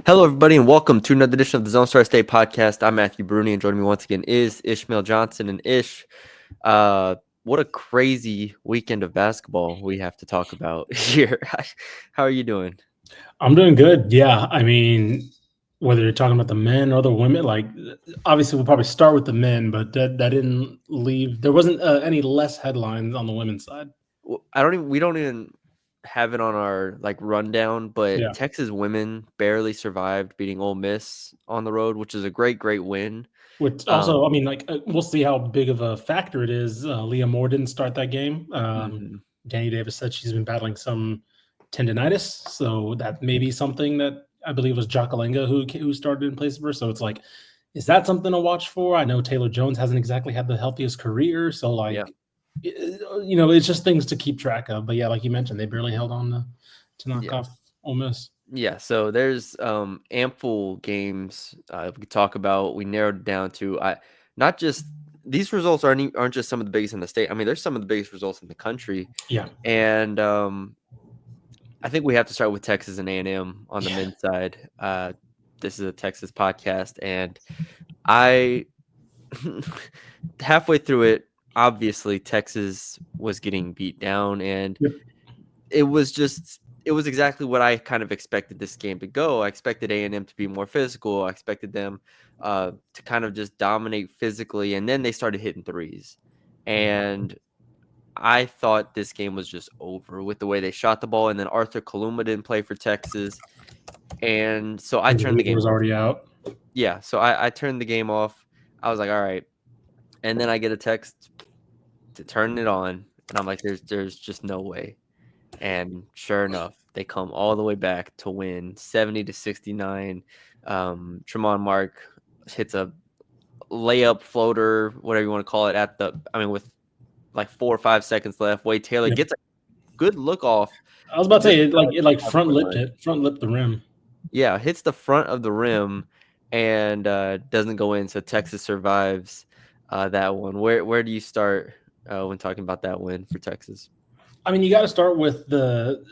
Hello, everybody, and welcome to another edition of the Zone Star State podcast. I'm Matthew Brune, and joining me once again is Ishmael Johnson. And Ish, what a crazy weekend of basketball we have to talk about here. How are you doing? I'm doing good. Yeah. I mean, whether you're talking about the men or the women, like obviously we'll probably start with the men, but that didn't leave. There wasn't any less headlines on the women's side. We don't even have it on our rundown, but Yeah. Texas women barely survived beating Ole Miss on the road, which is a great win. Which also, I Um, mean, we'll see how big of a factor it is. Leah Moore didn't start that game. mhm. Danny Davis said she's been battling some tendonitis, so that may be something that I believe was Jakalenga who started in place of her. So it's like, is that something to watch for? I know Taylor Jones hasn't exactly had the healthiest career, so Yeah. it's just things to keep track of. But yeah, like you mentioned, they barely held on to knock Yeah. off Ole Miss. Yeah, so there's ample games we could talk about. We narrowed it down to not just these results aren't just some of the biggest in the state. I mean, there's some of the biggest results in the country, Yeah, and I think we have to start with Texas and A&M on the yeah. men's side. This is a Texas podcast, and I halfway through it, obviously Texas was getting beat down, and Yep. it was exactly what I kind of expected this game to go. I expected A&M to be more physical. I expected them to kind of just dominate physically, and then they started hitting threes. And I thought this game was just over with the way they shot the ball. And then Arthur Kaluma didn't play for Texas, and so I Because turned the Weaver game was off. already out. Yeah, so I turned the game off. I was like, all right, and then I get a text to turn it on, and I'm like, there's just no way. And sure enough, they come all the way back to win 70-69. Tremont Mark hits a layup floater, whatever you want to call it, with like 4 or 5 seconds left. Wade Taylor Yep. gets a good look off I was about to just say it like outside the line. front lipped the rim. Yeah, hits the front of the rim and doesn't go in. So Texas survives that one. Where do you start when talking about that win for Texas? I mean, you got to start with the.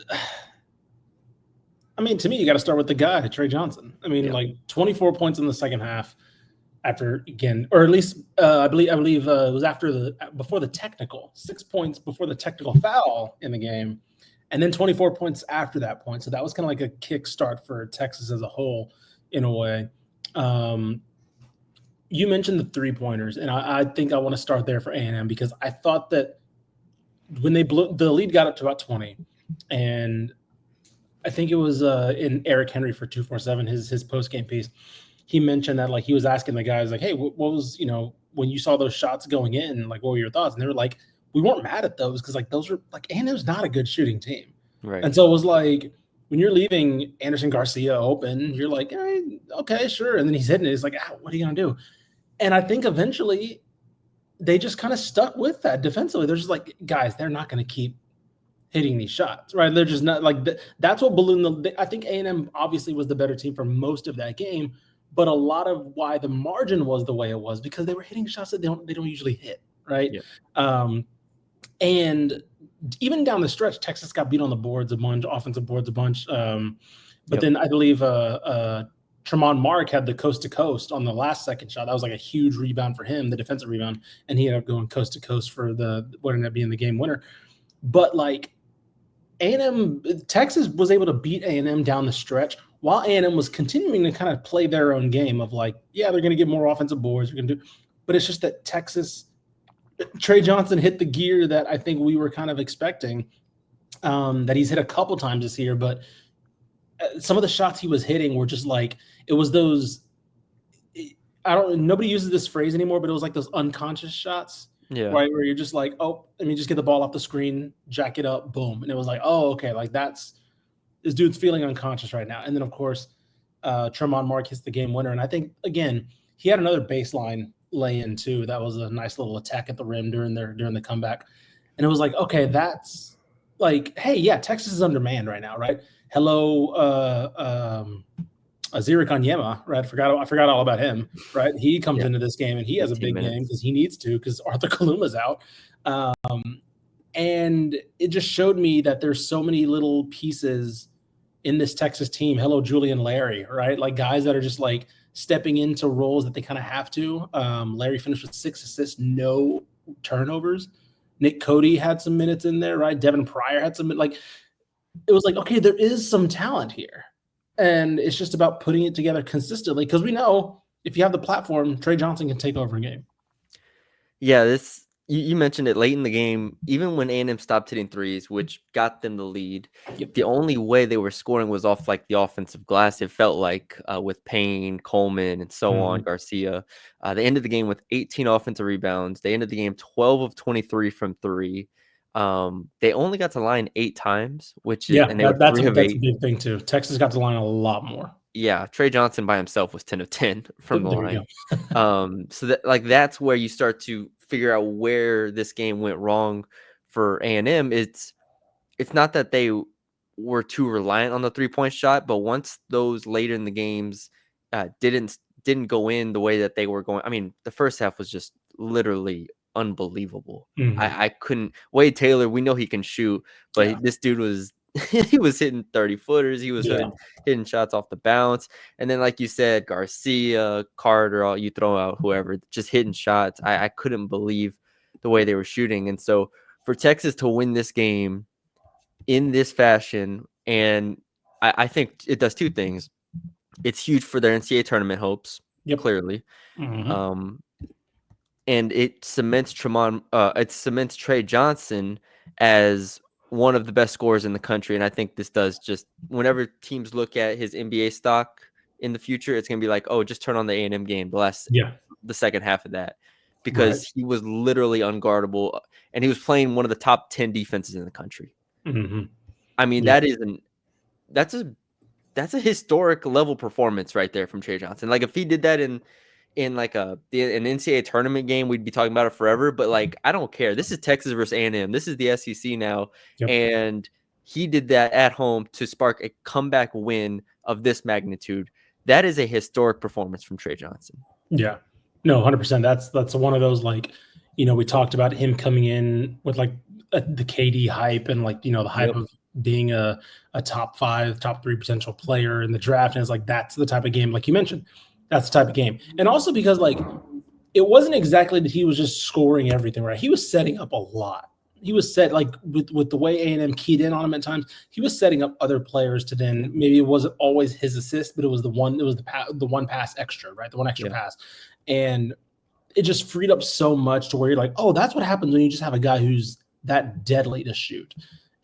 I mean, to me, you got to start with the guy, Trey Johnson. I mean, Yeah. like 24 points in the second half. After again, or at least I believe it was after before the technical, 6 points before the technical foul in the game, and then 24 points after that point. So that was kind of like a kickstart for Texas as a whole, in a way. Um, you mentioned the 3 pointers, and I think I want to start there for A&M because I thought that when they blew the lead got up to about 20, and I think it was in Eric Henry for 247 his post game piece. He mentioned that like he was asking the guys like, hey, what was when you saw those shots going in, like what were your thoughts? And they were like, we weren't mad at those because like those were like A&M's not a good shooting team, Right. and so it was like when you're leaving Anderson Garcia open, you're like, okay, sure, and then he's hitting it. It's like, what are you gonna do? And I think eventually they just kind of stuck with that defensively. They're just like, guys, they're not going to keep hitting these shots, right? They're just not like that's what ballooned the. I think A&M obviously was the better team for most of that game, but a lot of why the margin was the way it was because they were hitting shots that they don't usually hit, right? Yeah. Um, and even down the stretch, Texas got beat on the boards a bunch, offensive boards a bunch. But Yep. then I believe Tremont Mark had the coast to coast on the last second shot. That was like a huge rebound for him, the defensive rebound, and he ended up going coast to coast for what ended up being the game winner. But like A&M, Texas was able to beat A&M down the stretch while A&M was continuing to kind of play their own game of like, yeah, they're going to get more offensive boards. They're going to do, but it's just that Trey Johnson hit the gear that I think we were kind of expecting, that he's hit a couple times this year, but some of the shots he was hitting were just like, it was those, nobody uses this phrase anymore, but it was like those unconscious shots. Yeah. Right, where you're just like, oh, let me just get the ball off the screen, jack it up, boom. And it was like, oh, okay, like this dude's feeling unconscious right now. And then, of course, Tremont Mark hits the game winner. And I think, again, he had another baseline lay-in, too. That was a nice little attack at the rim during the comeback. And it was like, okay, that's like, hey, yeah, Texas is undermanned right now, right? Hello, Aziri Kanyema, right? I forgot all about him, right? He comes into this game and he has a 15 big game minutes. because he needs to because Arthur Kaluma's out. And it just showed me that there's so many little pieces in this Texas team. Hello, Julian Larry, right? Like guys that are just like stepping into roles that they kind of have to. Larry finished with 6 assists, no turnovers. Nick Cody had some minutes in there, right? Devin Pryor had some, like, it was like, okay, there is some talent here. And it's just about putting it together consistently because we know if you have the platform, Trey Johnson can take over a game. Yeah, this you mentioned it late in the game. Even when A&M stopped hitting threes, which got them the lead, Yep. the only way they were scoring was off like the offensive glass. It felt like with Payne, Coleman, and so on, Garcia. They ended the game with 18 offensive rebounds. They ended the game 12 of 23 from three. They only got to line 8 times, and they were That's 3 of a 8. big thing too. Texas got to line a lot more. Yeah, Trey Johnson by himself was 10 of 10 from the There we line. go. So that's where you start to figure out where this game went wrong for A&M. It's not that they were too reliant on the 3-point shot, but once those later in the games didn't go in the way that they were going. I mean, the first half was just literally unbelievable. I couldn't. Wade Taylor, we know he can shoot, but this dude was he was hitting 30-footers. He was hitting shots off the bounce. And then, like you said, Garcia, Carter, you throw out whoever, just hitting shots. I couldn't believe the way they were shooting. And so for Texas to win this game in this fashion, and I think it does 2 things. It's huge for their NCAA tournament hopes, clearly. And it cements Trey Johnson as one of the best scorers in the country. And I think this does just whenever teams look at his NBA stock in the future, it's gonna be like, oh, just turn on the A&M game, the second half of that. Because he was literally unguardable and he was playing one of the top 10 defenses in the country. I mean, that's a historic level performance right there from Trey Johnson. Like if he did that in like an NCAA tournament game, we'd be talking about it forever. But like, I don't care. This is Texas versus A&M. This is the SEC now, and he did that at home to spark a comeback win of this magnitude. That is a historic performance from Trey Johnson. Yeah, no, 100%. That's one of those, like, we talked about him coming in with like the KD hype and like the hype of being a top 5, top 3 potential player in the draft, and it's like that's the type of game, like you mentioned. That's the type of game. And also because like it wasn't exactly that he was just scoring everything, right? He was setting up a lot. He was set like with the way A&M keyed in on him at times. He was setting up other players to then maybe it wasn't always his assist, but it was the one pass extra, right? The one extra pass, and it just freed up so much to where you're like, oh, that's what happens when you just have a guy who's that deadly to shoot.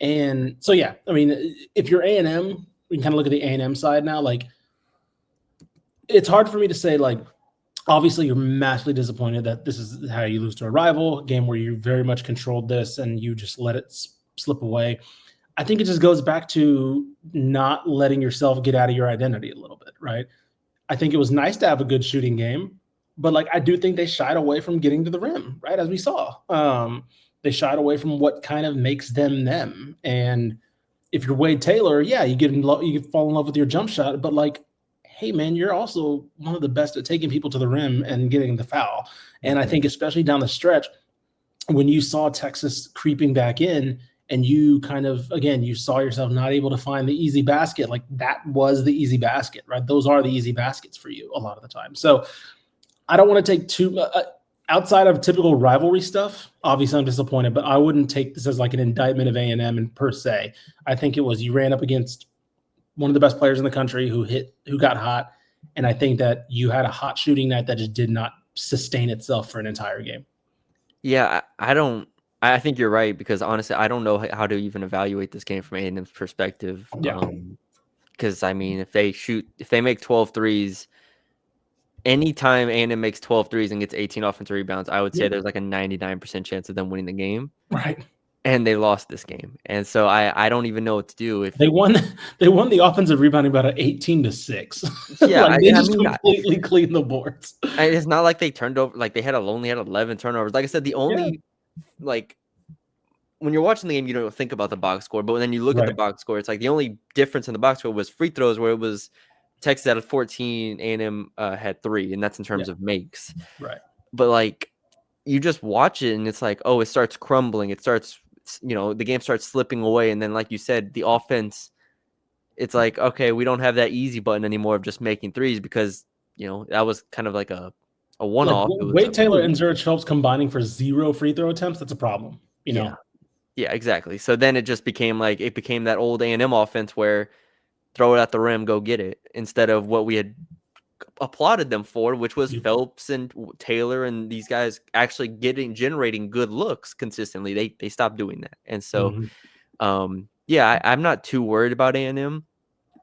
And so yeah, I mean, if you're A&M, we can kind of look at the A&M side now. Like, it's hard for me to say, like, obviously you're massively disappointed that this is how you lose to a rival game where you very much controlled this and you just let it slip away. I think it just goes back to not letting yourself get out of your identity a little bit, right? I think it was nice to have a good shooting game, but like I do think they shied away from getting to the rim, right? As we saw, they shied away from what kind of makes them them. And if you're Wade Taylor, yeah, you fall in love with your jump shot, but like, hey man, you're also one of the best at taking people to the rim and getting the foul. And I think especially down the stretch, when you saw Texas creeping back in and you kind of, again, you saw yourself not able to find the easy basket, like that was the easy basket, right? Those are the easy baskets for you a lot of the time. So I don't want to take too outside of typical rivalry stuff. Obviously, I'm disappointed, but I wouldn't take this as like an indictment of A&M and per se. I think it was you ran up against one of the best players in the country who got hot. And I think that you had a hot shooting night that just did not sustain itself for an entire game. Yeah, I think you're right because honestly, I don't know how to even evaluate this game from A&M's perspective. Yeah. Because I mean, if they make 12 threes, anytime A&M makes 12 threes and gets 18 offensive rebounds, I would say there's like a 99% chance of them winning the game. Right. And they lost this game. And so I don't even know what to do. If they won the offensive rebounding about an 18-6. Yeah, like they just completely cleaned the boards. It's not like they turned over, like they only had 11 turnovers. Like I said, the only like when you're watching the game, you don't think about the box score, but then you look at the box score, it's like the only difference in the box score was free throws, where it was Texas had 14, A&M had 3, and that's in terms of makes. Right. But like you just watch it, and it's like, oh, it starts crumbling. It starts, the game starts slipping away, and then like you said, the offense it's like, okay, we don't have that easy button anymore of just making threes because, that was kind of like a Like one-off. It was a Wade Taylor fluke. and Zurich Phelps combining for 0 free throw attempts. That's a problem. Yeah. Yeah, exactly. So then it just became that old A&M offense where throw it at the rim, go get it, instead of what we had applauded them for, which was Phelps and Taylor and these guys actually generating good looks consistently. They stopped doing that. And so I'm not too worried about A&M,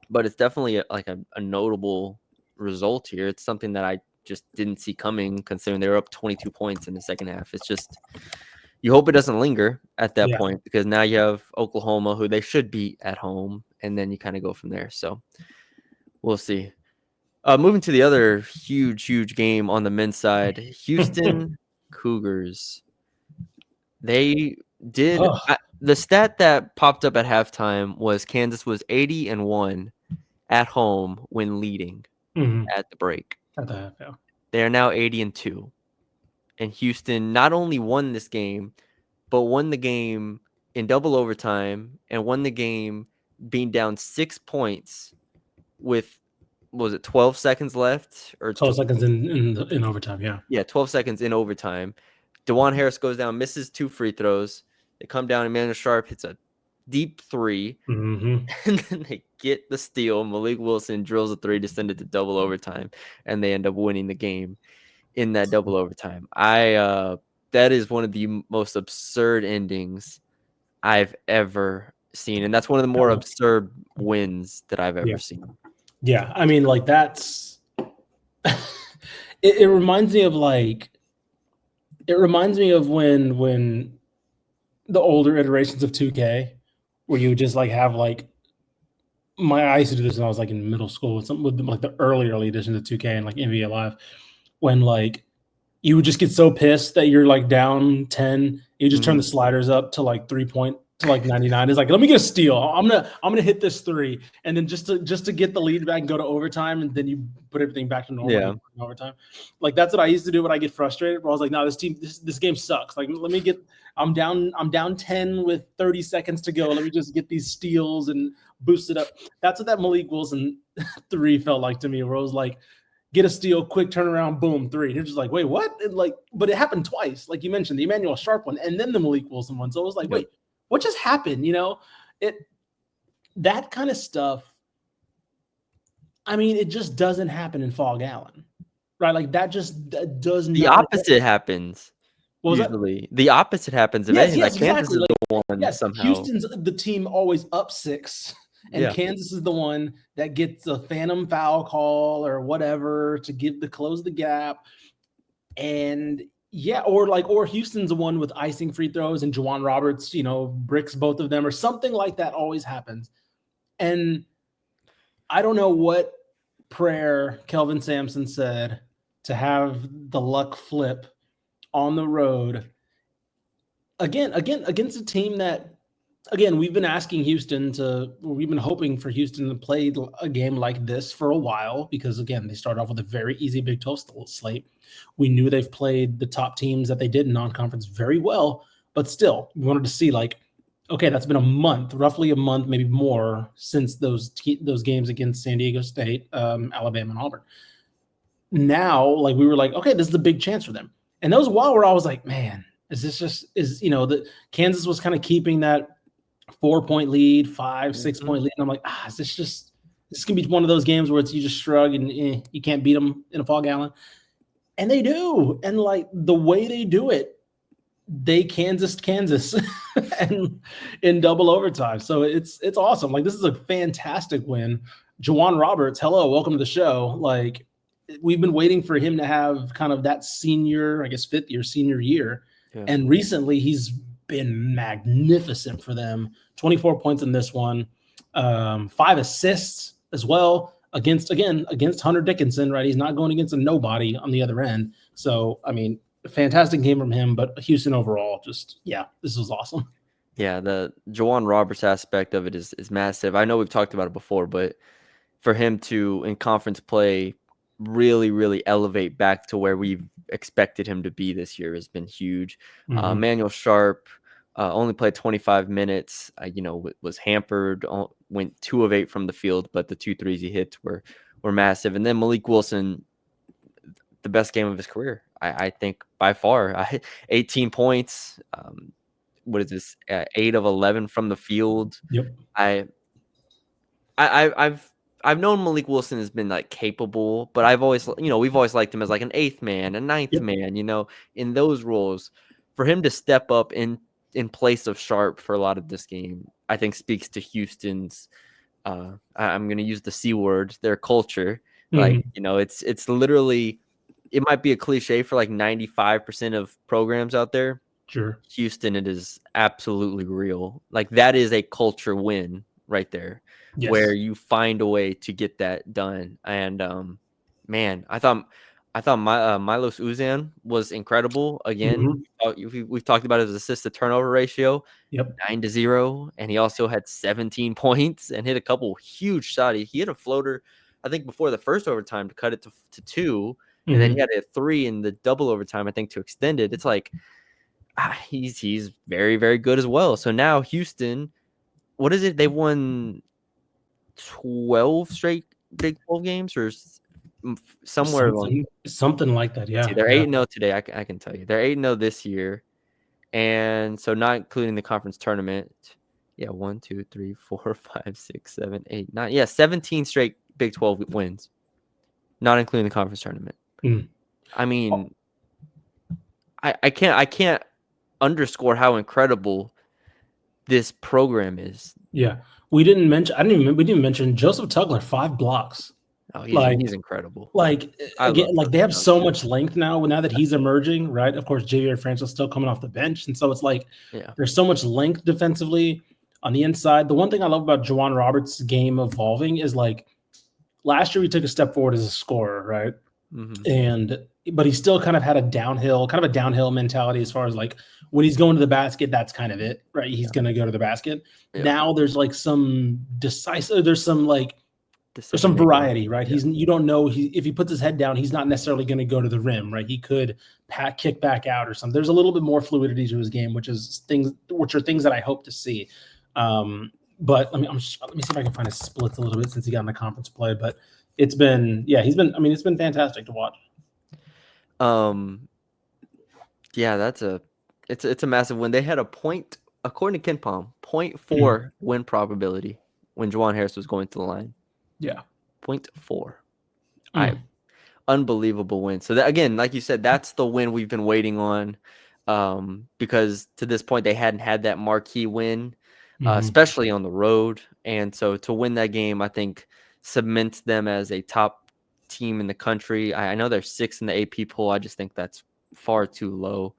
but it's definitely a notable result here. It's something that I just didn't see coming, considering they were up 22 points in the second half. It's just, you hope it doesn't linger at that point, because now you have Oklahoma, who they should beat at home, and then you kind of go from there. So we'll see. Moving to the other huge game on the men's side, Houston Cougars. They did the stat that popped up at halftime was Kansas was 80-1 at home when leading at the break. At the half, yeah. They are now 80-2. And Houston not only won this game, but won the game in double overtime and won the game being down 6 points with, was it 12 seconds left? Or 12 seconds in overtime, yeah. Yeah, 12 seconds in overtime. DeJuan Harris goes down, misses 2 free throws. They come down, Emmanuel Sharp hits a deep 3, and then they get the steal. Malik Wilson drills a 3 to send it to double overtime, and they end up winning the game in that double overtime. That is one of the most absurd endings I've ever seen, and that's one of the more absurd wins that I've ever seen. Yeah, I mean, like, that's it reminds me of when the older iterations of 2K, where you would just have I used to do this when I was in middle school with the early editions of 2K and NBA Live, when you would just get so pissed that you're down 10, you just turn the sliders up to 3-point to 99. It's let me get a steal. I'm gonna hit this 3, and then just to get the lead back and go to overtime, and then you put everything back to normal. Yeah. Overtime. That's what I used to do when I get frustrated. Where I was no, this game sucks. Let me get. I'm down 10 with 30 seconds to go. Let me just get these steals and boost it up. That's what that Malik Wilson 3 felt like to me, where it was get a steal, quick turnaround, boom, 3. And you're just wait, what? But it happened twice. Like you mentioned, the Emmanuel Sharp one, and then the Malik Wilson one. So it was wait, what just happened? That kind of stuff. I mean, it just doesn't happen in Fog Allen, right? That does not. The opposite happens. Usually, the opposite happens. Yes, Kansas exactly. is the one somehow. Houston's the team always up 6. And Kansas is the one that gets a phantom foul call or whatever to close the gap. And or Houston's the one with icing free throws and Juwan Roberts, bricks both of them, or something like that always happens. And I don't know what prayer Kelvin Sampson said to have the luck flip on the road again against a team that, again, we've been hoping for Houston to play a game like this for a while, because, again, they started off with a very easy Big 12 slate. We knew they've played the top teams that they did in non-conference very well, but still, we wanted to see, okay, that's been a month, roughly a month, maybe more, since those games against San Diego State, Alabama, and Auburn. Now, we were okay, this is a big chance for them. And there was a while where I was man, the Kansas was kind of keeping that 4-point lead, 5-6-point lead. And I'm this can be one of those games where you just shrug and you can't beat them in a Fog Allen. And they do. And the way they do it, they Kansas and in double overtime. So it's awesome. This is a fantastic win. Juwan Roberts, hello, welcome to the show. We've been waiting for him to have kind of that senior, I guess, fifth year, senior year. Yeah. And recently he's been magnificent for them. 24 points in this one, 5 assists as well against Hunter Dickinson, right? He's not going against a nobody on the other end. So, I mean, a fantastic game from him, but Houston overall, this was awesome. Yeah, the Juwan Roberts aspect of it is massive. I know we've talked about it before, but for him to, in conference play, really, really elevate back to where we've expected him to be this year has been huge. Emmanuel Sharp, only played 25 minutes. Was hampered. Went 2 of 8 from the field, but the 2 threes he hit were massive. And then Malik Wilson, the best game of his career, I think by far. 18 points. What is this? 8 of 11 from the field. Yep. I've known Malik Wilson has been like capable, but we've always liked him as like an 8th man, a 9th Yep. man, in those roles. For him to step up in place of Sharp for a lot of this game, I think speaks to Houston's I'm going to use the C word, their culture. Like, it's literally, it might be a cliche for like 95% of programs out there. Sure. Houston, it is absolutely real. Like, that is a culture win right there, Yes. where you find a way to get that done. And man, I thought Milos Uzan was incredible again. We've talked about his assist to turnover ratio. Yep. 9-0, and he also had 17 points and hit a couple huge shots. He hit a floater, I think, before the first overtime to cut it to 2, and then he had a 3 in the double overtime, I think, to extend it. It's like he's very, very good as well. So now Houston, what is it? They won 12 straight Big 12 games, or somewhere along. Something like that. Yeah. See, they're 8-0 today. I can tell you they're 8-0 this year. And so not including the conference tournament. Yeah, 1, 2, 3, 4, 5, 6, 7, 8, 9. Yeah, 17 straight Big 12 wins. Not including the conference tournament. I mean, I can't underscore how incredible this program is. Yeah. We didn't mention Joseph Tugler, 5 blocks. Oh, he's incredible. Like, again, like they have so much length now that he's emerging, right? Of course, Javier Francis still coming off the bench. And so it's like there's so much length defensively on the inside. The one thing I love about Juwan Roberts' game evolving is like last year he took a step forward as a scorer, right? But he still kind of had a downhill mentality as far as like when he's going to the basket, that's kind of it, right? He's going to go to the basket. Now there's like some there's some variety, right? You don't know if he puts his head down, he's not necessarily going to go to the rim, right? He could kick back out or something. There's a little bit more fluidity to his game, which are things that I hope to see. But let me see if I can find his splits a little bit since he got in the conference play. But it's been fantastic to watch. Yeah, it's a massive win. They had a point, according to KenPom, 0.4 win probability when Juwan Harris was going to the line. Yeah. 0.4. Unbelievable win. So that, again, like you said, that's the win we've been waiting on, because to this point they hadn't had that marquee win, especially on the road. And so to win that game, I think cements them as a top team in the country. I know they're 6th in the AP poll. I just think that's far too low.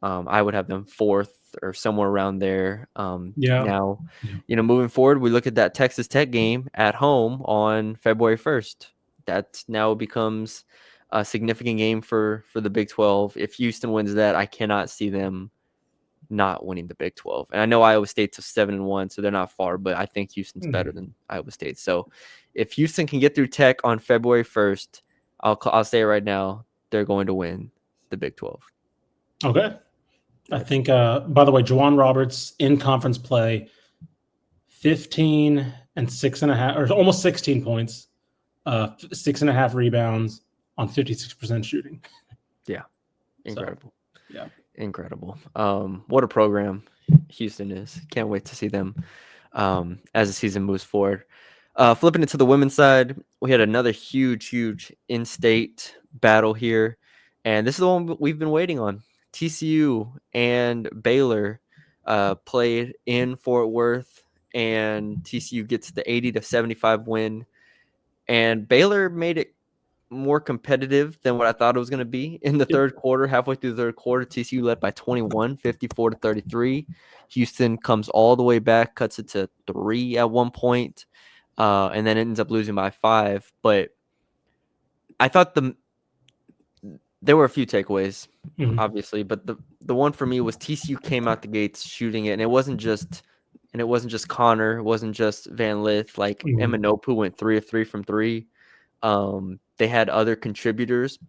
I would have them 4th or somewhere around there. Now, moving forward, we look at that Texas Tech game at home on February 1st. That now becomes a significant game for the Big 12. If Houston wins that, I cannot see them not winning the Big 12. And I know Iowa State's a 7-1, so they're not far, but I think Houston's better than Iowa State. So if Houston can get through Tech on February 1st, I'll say it right now, they're going to win the Big 12. Okay. I think, by the way, Juwan Roberts in conference play, 15 and 6.5, or almost 16 points, 6.5 rebounds on 56% shooting. Yeah. Incredible. So, incredible. What a program Houston is. Can't wait to see them as the season moves forward. Flipping it to the women's side, we had another huge in-state battle here. And this is the one we've been waiting on. TCU and Baylor played in Fort Worth, and TCU gets the 80-75 win. And Baylor made it more competitive than what I thought it was going to be in the third quarter. Halfway through the third quarter, TCU led by 21, 54-33. Houston comes all the way back, cuts it to 3 at one point, and then ends up losing by 5. But I thought there were a few takeaways, obviously, but the one for me was TCU came out the gates shooting it, and it wasn't just Connor, it wasn't just Van Lith. Like Eminopu went 3 of 3 from 3. They had other contributors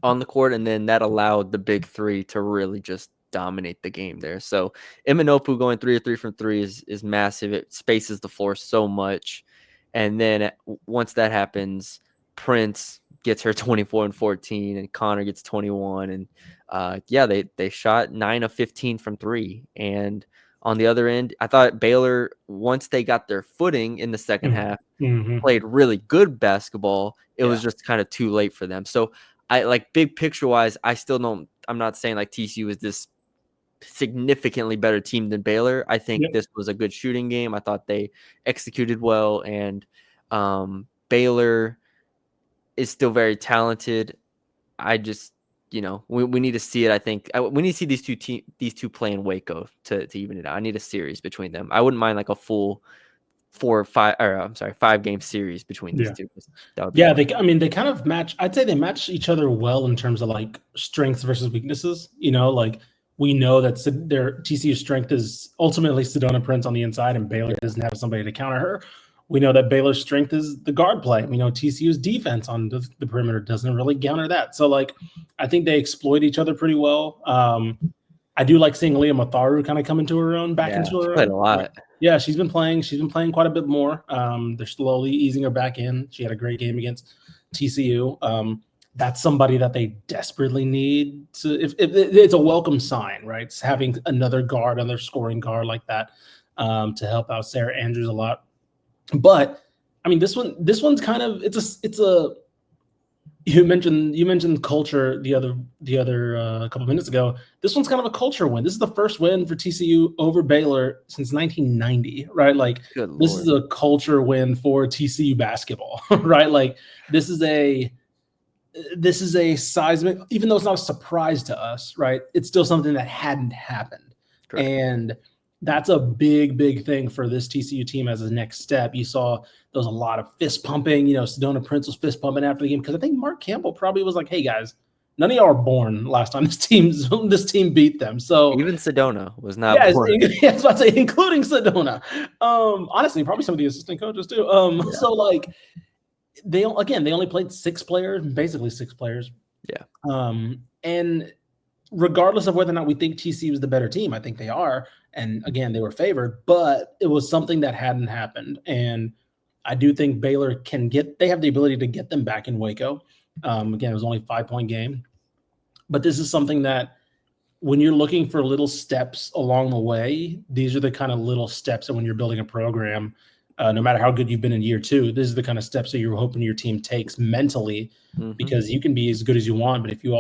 on the court, and then that allowed the big 3 to really just dominate the game there. So Imanopu going 3 of 3 from 3 is massive. It spaces the floor so much. And then once that happens, Prince gets her 24 and 14, and Connor gets 21. And yeah, they shot 9 of 15 from 3. And on the other end, I thought Baylor, once they got their footing in the second half, played really good basketball. It was just kind of too late for them. So I like big picture wise, I still don't. I'm not saying like TCU is this significantly better team than Baylor. I think this was a good shooting game. I thought they executed well, and Baylor is still very talented. I just, we need to see it. I think we need to see these two play in Waco to even it out. I need a series between them. I wouldn't mind like a full 5-game series between these two. That would be fun. They kind of match. I'd say they match each other well in terms of like strengths versus weaknesses. Like we know that their TCU's strength is ultimately Sedona Prince on the inside, and Baylor doesn't have somebody to counter her. We know that Baylor's strength is the guard play. We know TCU's defense on the perimeter doesn't really counter that. So like, I think they exploit each other pretty well. I do like seeing Leah Matharu kind of come into her own, into her own. Played a lot. Right. Yeah, she's been playing quite a bit more. They're slowly easing her back in. She had a great game against TCU. That's somebody that they desperately need to. If it's a welcome sign, right? It's having another scoring guard like that to help out Sarah Andrews a lot. But I mean, this one's kind of it's a. You mentioned culture the other couple minutes ago. This one's kind of a culture win. This is the first win for TCU over Baylor since 1990, right? Like this is a culture win for TCU basketball, right? Like this is a seismic, even though it's not a surprise to us, right? It's still something that hadn't happened. Correct. And that's a big thing for this TCU team as a next step. You saw there was a lot of fist pumping. Sedona Prince was fist pumping after the game because I think Mark Campbell probably was like, "Hey guys, none of y'all are born last time this team beat them." So even Sedona was not born. Yeah, I was about to say, including Sedona. Honestly, probably some of the assistant coaches too. So like they only played basically six players. Yeah. And regardless of whether or not we think TCU is the better team, I think they are. And again, they were favored, but it was something that hadn't happened. And I do think Baylor they have the ability to get them back in Waco. Again, it was only a 5-point game, but this is something that when you're looking for little steps along the way, these are the kind of little steps that when you're building a program, no matter how good you've been in year 2, this is the kind of steps that you're hoping your team takes mentally, because you can be as good as you want. But if you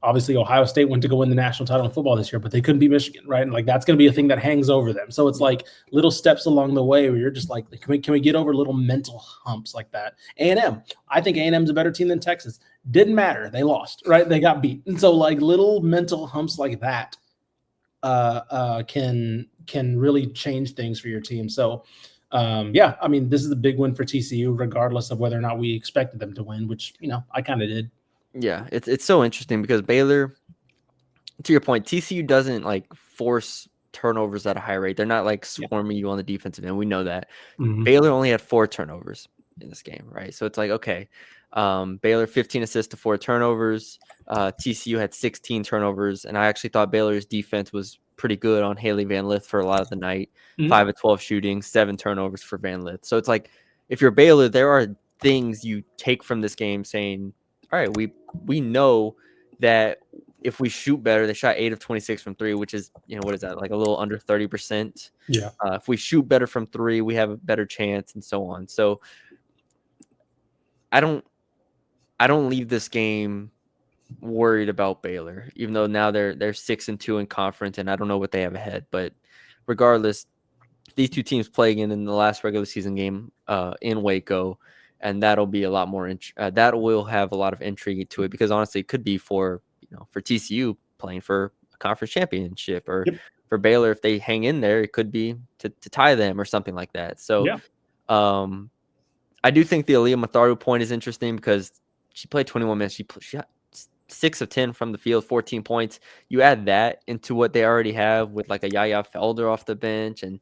obviously Ohio State went to go win the national title in football this year, but they couldn't beat Michigan, right? And like that's going to be a thing that hangs over them. So it's like little steps along the way where you're just like, can we get over little mental humps like that? A&M, I think A&M's a better team than Texas. Didn't matter. They lost, right? They got beat. And so like little mental humps like that can really change things for your team. So this is a big win for TCU, regardless of whether or not we expected them to win, which, I kind of did. Yeah, it's so interesting because Baylor, to your point, TCU doesn't like force turnovers at a high rate. They're not like swarming you on the defensive end. We know that. Baylor only had 4 turnovers in this game, right? So it's like, okay, Baylor 15 assists to 4 turnovers. TCU had 16 turnovers, and I actually thought Baylor's defense was pretty good on Haley Van Lith for a lot of the night. 5 of 12 shooting, 7 turnovers for Van Lith. So it's like, if you're Baylor, there are things you take from this game saying, all right, we know that if we shoot better, they shot 8 of 26 from 3, which is, what is that, like a little under 30%. Yeah. If we shoot better from 3, we have a better chance, and so on. So I don't leave this game worried about Baylor, even though now they're 6-2 in conference, and I don't know what they have ahead. But regardless, these two teams play again in the last regular season game in Waco. And that'll be a lot more. That will have a lot of intrigue to it, because honestly, it could be for TCU playing for a conference championship, or for Baylor, if they hang in there, it could be to tie them or something like that. So, I do think the Aaliyah Matharu point is interesting because she played 21 minutes. She shot 6 of 10 from the field, 14 points. You add that into what they already have with like a Yaya Felder off the bench, and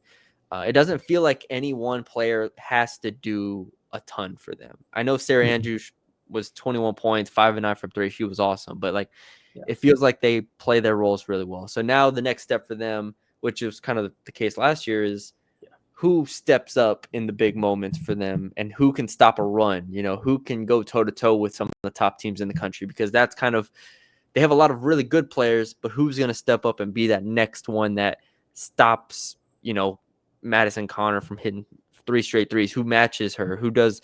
it doesn't feel like any one player has to do a ton for them. I know Sarah Andrews was 21 points, 5 and 9 from 3. She was awesome. But like Yeah. it feels like they play their roles really well. So now the next step for them, which was kind of the case last year, is who steps up in the big moments for them and who can stop a run, who can go toe to toe with some of the top teams in the country, because that's kind of, they have a lot of really good players, but who's going to step up and be that next one that stops, Madison Connor from hitting 3 straight threes, who matches her, who does,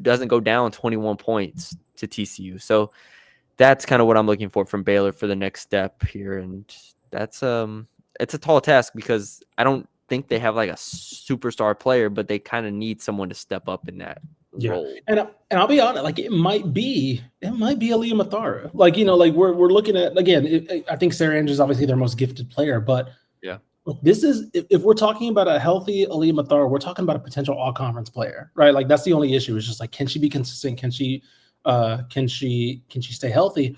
doesn't go down 21 points to TCU. So that's kind of what I'm looking for from Baylor for the next step here. And that's, it's a tall task because I don't think they have like a superstar player, but they kind of need someone to step up in that role. And I'll be honest, like it might be Aaliyah Matharu. Like, like we're looking at, again, I think Sarah Andrews is obviously their most gifted player, but yeah, this is, if we're talking about a healthy Aaliyah Matharu, we're talking about a potential all conference player, right? Like that's the only issue. It's just like, can she be consistent? Can she stay healthy?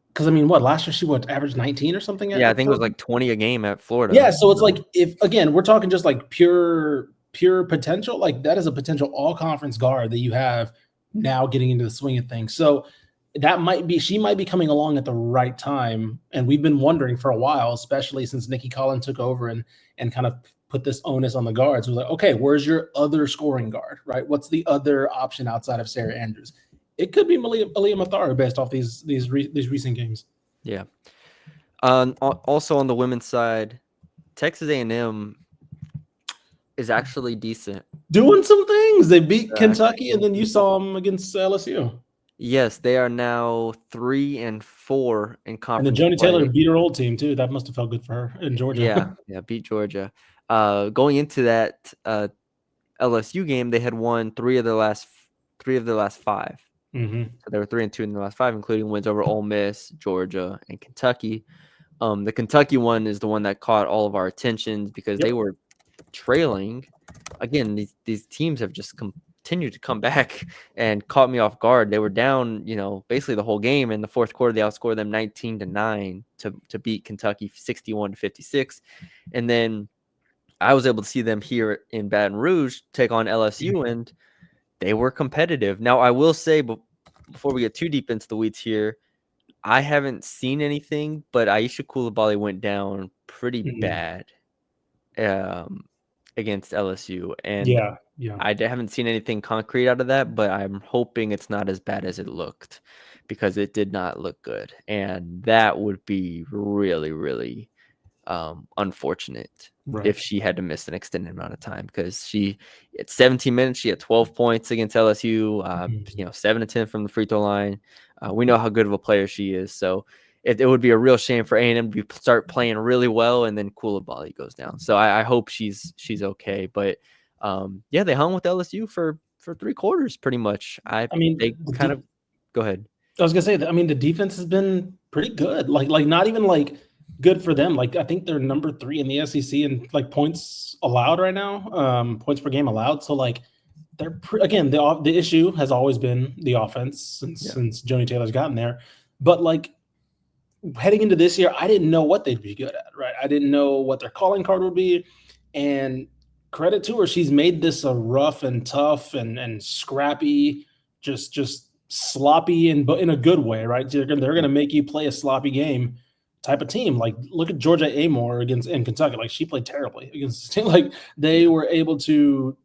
Because I mean, last year she averaged 19 or something? Yeah, I think it was like 20 a game at Florida. Yeah, so it's like, if again we're talking just like pure potential, like that is a potential all conference guard that you have now getting into the swing of things. So she might be coming along at the right time, and we've been wondering for a while, especially since Nikki Collins took over and kind of put this onus on the guards. We're like, okay, where's your other scoring guard, right? What's the other option outside of Sarah Andrews? It could be Aaliyah Matharu based off these recent games. Yeah. Also on the women's side, Texas A&M is actually decent, doing some things. They beat Kentucky, and then you saw them against LSU. Yes, they are now 3-4 in conference. And then Joni Taylor beat her old team too. That must have felt good for her in Georgia. Yeah, beat Georgia. Going into that LSU game, they had won 3 of their last 5. Mm-hmm. So they were 3-2 in the last 5, including wins over Ole Miss, Georgia, and Kentucky. The Kentucky one is the one that caught all of our attention because they were trailing. Again, these teams have just continued to come back and caught me off guard. They were down, basically the whole game. In the fourth quarter, they outscored them 19-9 to beat Kentucky 61-56. And then I was able to see them here in Baton Rouge take on LSU, and they were competitive. Now, I will say, before we get too deep into the weeds here, I haven't seen anything, but Aisha Coulibaly went down pretty bad against LSU. And I haven't seen anything concrete out of that, but I'm hoping it's not as bad as it looked, because it did not look good. And that would be really, really unfortunate if she had to miss an extended amount of time, because at 17 minutes, she had 12 points against LSU, 7-10 from the free throw line. We know how good of a player she is. So it would be a real shame for A&M to start playing really well and then Coulibaly goes down. So I hope she's okay. But they hung with LSU for 3 quarters pretty much. Go ahead. I was gonna say that. I mean, the defense has been pretty good. Like not even like good for them. Like I think they're number 3 in the SEC in like points allowed right now, points per game allowed. So like they're again, the issue has always been the offense since Joni Taylor's gotten there. But like heading into this year, I didn't know what they'd be good at, right? I didn't know what their calling card would be. And credit to her, she's made this a rough and tough and scrappy, just sloppy but in a good way, right? They're gonna make you play a sloppy game type of team. Like look at Georgia Amore in Kentucky. Like she played terribly against the team. Like they were able to,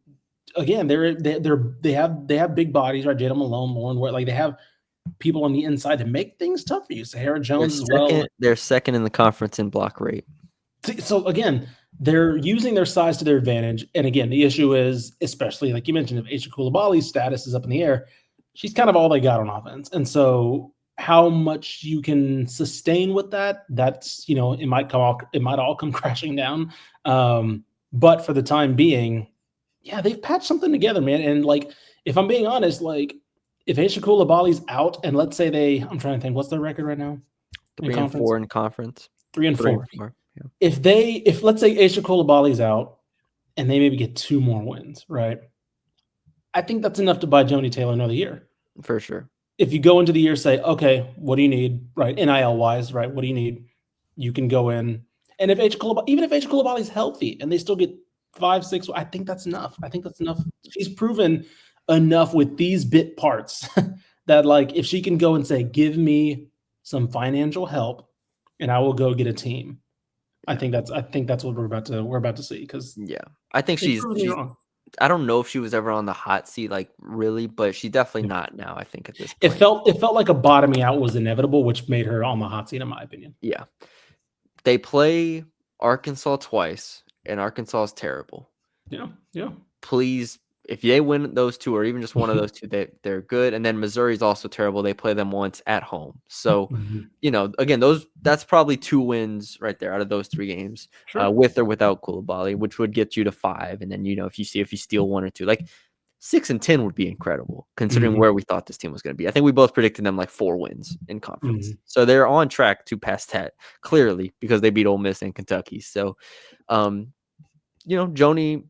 again, they have big bodies, right? Jada Malone, Lauren Ware, like they have people on the inside to make things tough for you. Sahara Jones as well. They're second in the conference in block rate. So again, they're using their size to their advantage. And again, the issue is, especially like you mentioned, if Aisha Coulibaly's status is up in the air, she's kind of all they got on offense. And so how much you can sustain with that's, it might all come crashing down. But for the time being, they've patched something together, man. And like, if I'm being honest, like if Aisha Coulibaly's out and let's say I'm trying to think, what's their record right now? 3-4 in conference. 3-4. Yeah. If let's say Aisha Coulibaly's out and they maybe get 2 more wins, right? I think that's enough to buy Joni Taylor another year. For sure. If you go into the year, say, okay, what do you need, right? NIL wise, right? What do you need? You can go in. And if even if Aisha Coulibaly's healthy and they still get 5, 6, I think that's enough. She's proven enough with these bit parts that like if she can go and say, "Give me some financial help, and I will go get a team." Yeah. I think that's what we're about to see because Yeah. I think they proved me she's wrong. I don't know if she was ever on the hot seat, like, really, but she's definitely not now, I think, at this point. It felt like a bottoming out was inevitable, which made her on the hot seat, in my opinion. Yeah. They play Arkansas twice, and Arkansas is terrible. Yeah, yeah. Please, if they win those 2 or even just one of those 2, they're good, and then Missouri's also terrible. They play them once at home. So, Mhm. again, that's probably 2 wins right there out of those 3 games, Sure. with or without Coulibaly, which would get you to 5, and then, if you steal 1 or 2, like, 6 and 10 would be incredible considering Mhm, where we thought this team was gonna be. I think we both predicted them, like, 4 wins in conference. mhm. So they're on track to pass that, clearly, because they beat Ole Miss and Kentucky. So, um, Joni,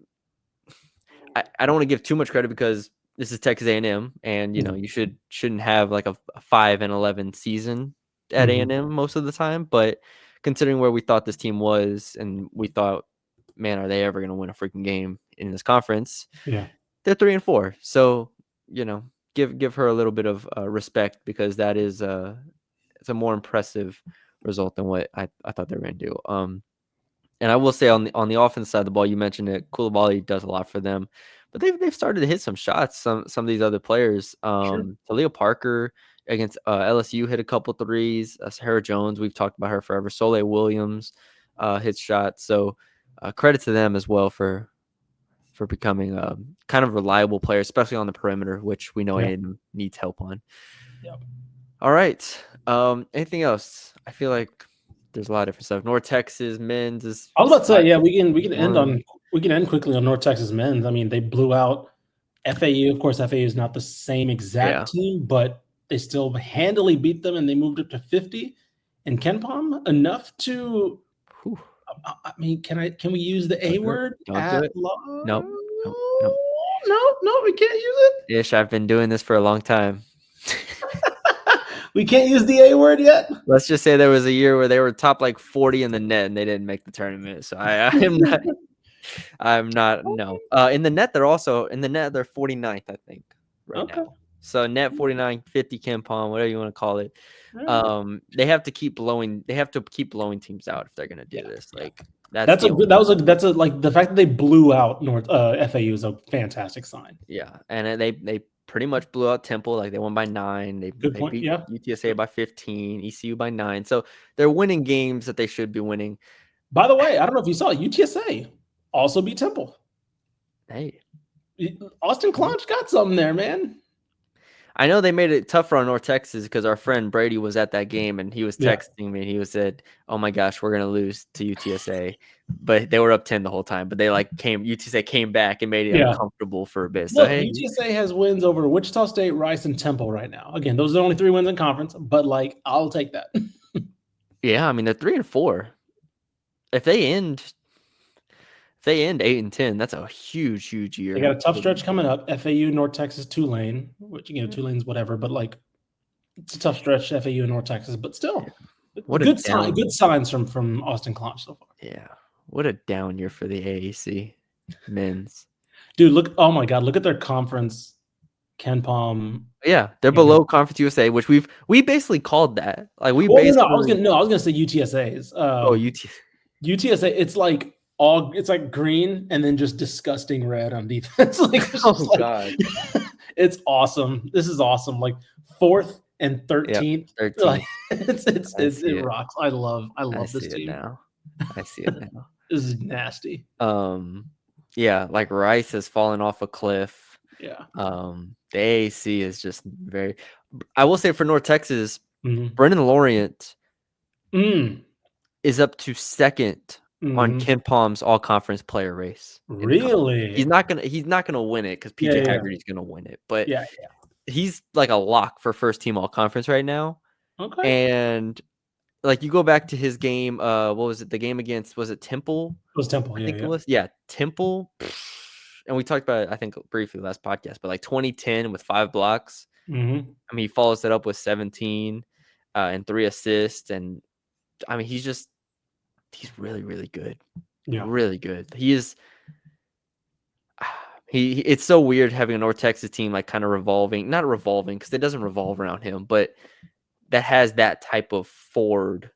I don't wanna give too much credit because this is Texas A&M, and, Mhm, you shouldn't have, like, a 5-11 season at mhm. A&M most of the time, but considering where we thought this team was and we thought, "Man, are they ever gonna win a freaking game in this conference?" Yeah. They're 3 and 4. So, give her a little bit of, respect because that is, it's a more impressive result than what I thought they were gonna do. And I will say on the offense side of the ball, you mentioned it, Coulibaly does a lot for them, but they've started to hit some shots. Some of these other players, Sure. Talia Parker against LSU hit a couple threes. Sarah Jones, we've talked about her forever. Soleil Williams hits shots. So credit to them as well for becoming kind of reliable player, especially on the perimeter, which we know Yeah. A&M needs help on. Yep. All right. Anything else? I feel like there's a lot of different stuff. North Texas men's is I was about to say, yeah, one. we can end quickly on North Texas men's. I mean, they blew out FAU. Of course, FAU is not the same exact Yeah. team, but they still handily beat them, and they moved up to 50. And Ken Palm enough to, Whew. I mean, can we use the A Don't do it. word Don't do at it. Nope. Nope. Nope. No, no, we can't use Ish, I've been doing this for a long time. it. We can't use the A word yet. Let's just say there was a year where they were top like 40 in the net and they didn't make the tournament. So I'm not no. In the net they're 49th, I think, right Okay. now. So net 49, 50 Kempom, whatever you want to call it. All right. They have to keep blowing teams out if they're gonna Yeah, do this. yeah. Like that's the only That's a like the fact that they blew out North FAU is a fantastic sign. Yeah, and then they pretty much blew out Temple, like, they won by 9, Good they point. beat Yeah. UTSA by 15, ECU by 9, so they're winning games that they should be winning. By the way, I don't know if you saw UTSA also beat Temple. Hey, Austin mhm. Clonch got something there, man. I know they made it tougher on North Texas because our friend Brady was at that game, and he was Yeah. texting me, and he was said, "Oh my gosh, we're gonna lose to UTSA," but they were up 10 the whole time, but UTSA came back and made it Yeah. uncomfortable for a bit, so Look, hey. UTSA has wins over Wichita State, Rice, and Temple right now. Again, those are the only 3 wins in conference, but like I'll take that. Yeah, I mean, they're 3 and 4. If they end if they end 8 and 10, that's a huge, huge They got year a tough for them. stretch coming up. FAU, North Texas, Tulane, which Tulane's whatever, but like it's a tough stretch, FAU and North Texas, but Yeah. still What a good sign, down good signs from Austin Clonch so far. Yeah. What a down year for the AAC men's. Dude, look! Oh my God, look at their conference. Ken Palm. Yeah, they're And, below Conference USA, which we basically called that. Like, we well, no, basically I was gonna say UTSA's. Oh, UT UTSA, it's like green and then just disgusting red on defense. Like it's Oh just like god. it's awesome. This is awesome. Like 4th and Yep, 13th. Like 13th. it's I see it it. rocks. I I love see this it team. now. I see it now. This is nasty. Yeah, like Rice has fallen off a cliff. Yeah. The AAC is just very I will say for North Texas, Mhm. Brendan Lorient Mm. is up to 2nd on Mhm. Ken Palm's all-conference player race in the conference. Really? He's not gonna win it because Yeah, PJ yeah, Haggerty's gonna win it, but yeah. he's like a lock for first team all-conference right now, Okay. It and, like, you go back to his game, what was it? The game against was it Temple? was Temple. I Yeah, think it yeah. was? Yeah, Temple, and we talked about it, I think, briefly last podcast, but, like, 2010 with 5 blocks. Mhm. I mean, he follows it up with 17, and 3 assists, and, I mean, he's really, really good. Yeah. Really good. He is It's so weird having a North Texas team like kind of revolving, not revolving because it doesn't revolve around him, but that has that type of forward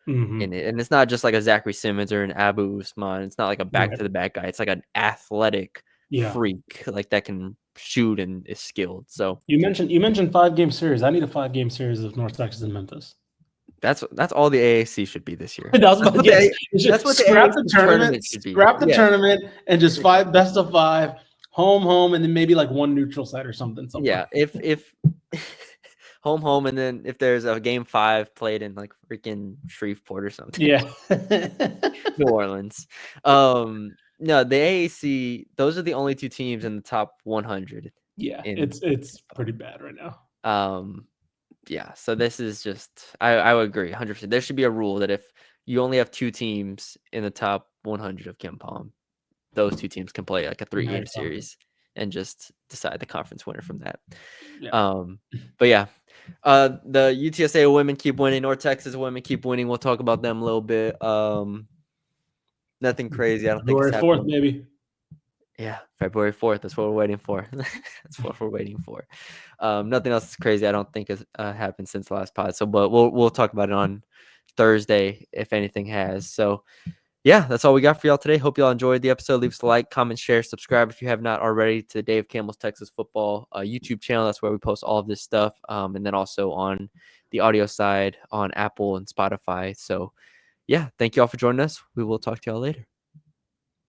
in it. And it's not just like a Zachary Simmons or an Abu Usman. It's not like a back to the back guy. It's like an athletic freak like that can shoot and is skilled. So you mentioned 5-game series. I need a 5-game series of North Texas and Memphis. That's all the AAC should be this year. That's what the scrap the tournament should be. Scrap the tournament and just 5 best of 5, home, and then maybe like one neutral site or something. Yeah, if home, and then if there's a game 5 played in like freaking Shreveport or something. Yeah, New Orleans. No, the AAC. Those are the only 2 teams in the top 100. Yeah, it's pretty bad right now. Yeah, so this is just I would agree 100%. There should be a rule that if you only have 2 teams in the top 100 of KenPom, those 2 teams can play like a 3-game series and just decide the conference winner from that. Yeah. But yeah, the UTSA women keep winning. North Texas women keep winning. We'll talk about them a little bit. Nothing crazy. I don't think it's February 4th, happening. maybe. Yeah, February 4th. That's what we're waiting for. That's what we're waiting for. Nothing else is crazy. I don't think has happened since the last pod. So, but we'll talk about it on Thursday if anything has. So, yeah, that's all we got for y'all today. Hope y'all enjoyed the episode. Leave us a like, comment, share, subscribe if you have not already to Dave Campbell's Texas Football YouTube channel. That's where we post all of this stuff. And then also on the audio side on Apple and Spotify. So, yeah, thank you all for joining us. We will talk to y'all later.